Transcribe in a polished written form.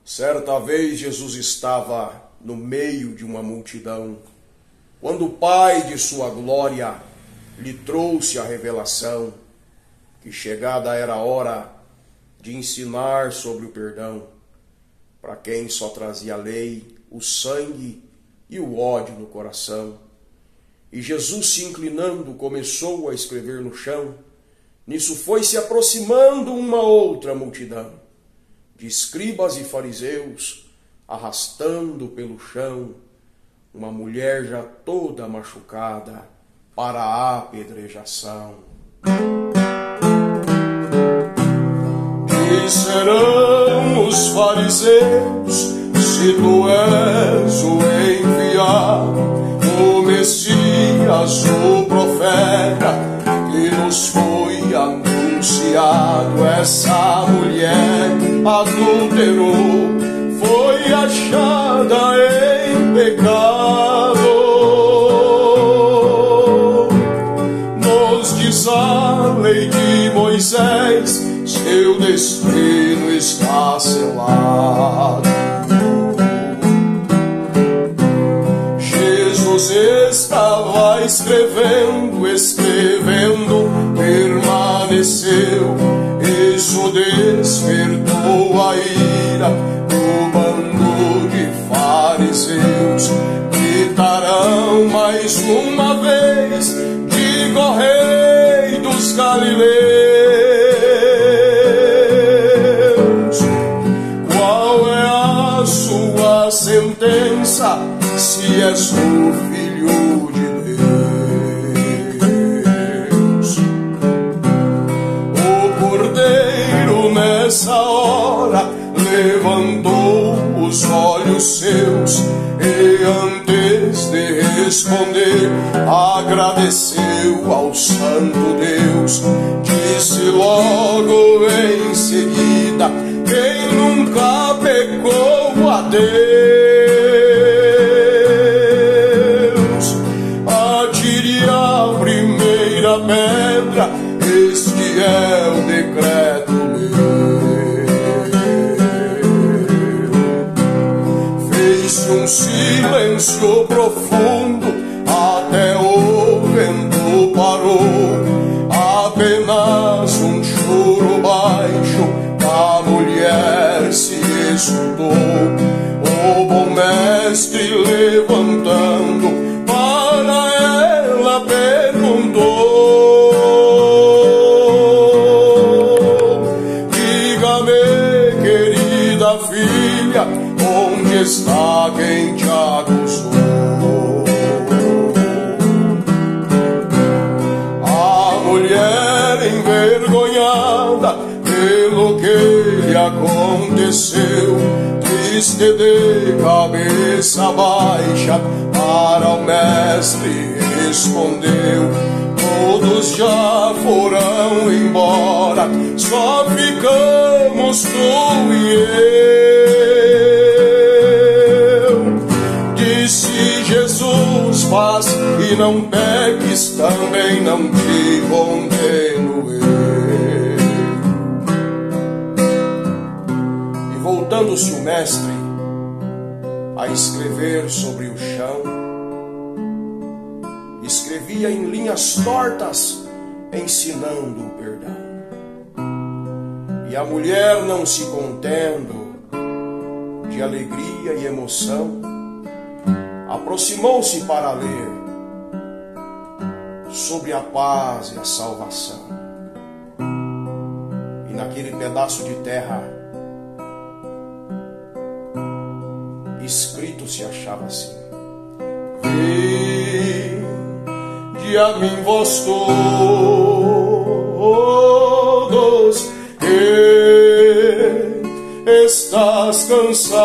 Certa vez Jesus estava no meio de uma multidão, quando o Pai de sua glória lhe trouxe a revelação que chegada era a hora de ensinar sobre o perdão, para quem só trazia a lei, o sangue e o ódio no coração. E Jesus, se inclinando, começou a escrever no chão. Nisso foi se aproximando uma outra multidão, de escribas e fariseus, arrastando pelo chão uma mulher já toda machucada para a apedrejação. Disseram os fariseus: se tu és o enviado, o Messias, o profeta que nos foi anunciado, essa mulher adulterou, foi achada em pecado. Nos diz a lei de Moisés, seu destino está selado. Jesus estava escrevendo, permaneceu. Isso despertou a ira do bando de fariseus. Gritarão mais uma vez: diga ao Rei dos Galileus, qual é a sua sentença, se és o Filho de Deus. O Cordeiro nessa hora levantou os olhos seus e antes de responder agradeceu ao Santo Deus. Disse logo em seguida: quem nunca pecou a Deus, atire a primeira pedra, este é o decreto meu. Fez-se um silêncio profundo, até o vento parou, apenas um choro baixo da mulher se escutou. O bom mestre, levantando, para ela perguntou: diga-me, querida filha, onde está quem te acusou? A mulher, envergonhada pelo que lhe aconteceu, triste de cabeça baixa, para o mestre respondeu: todos já foram embora, só ficamos tu e eu. Disse Jesus: mas e não peques, também não te condeno eu. E voltando-se o mestre a escrever sobre o chão, escrevia em linhas tortas, ensinando o perdão. E a mulher, não se contendo, de alegria e emoção, aproximou-se para ler sobre a paz e a salvação. E naquele pedaço de terra escrito se achava assim: vinde a mim vós todos que estás cansados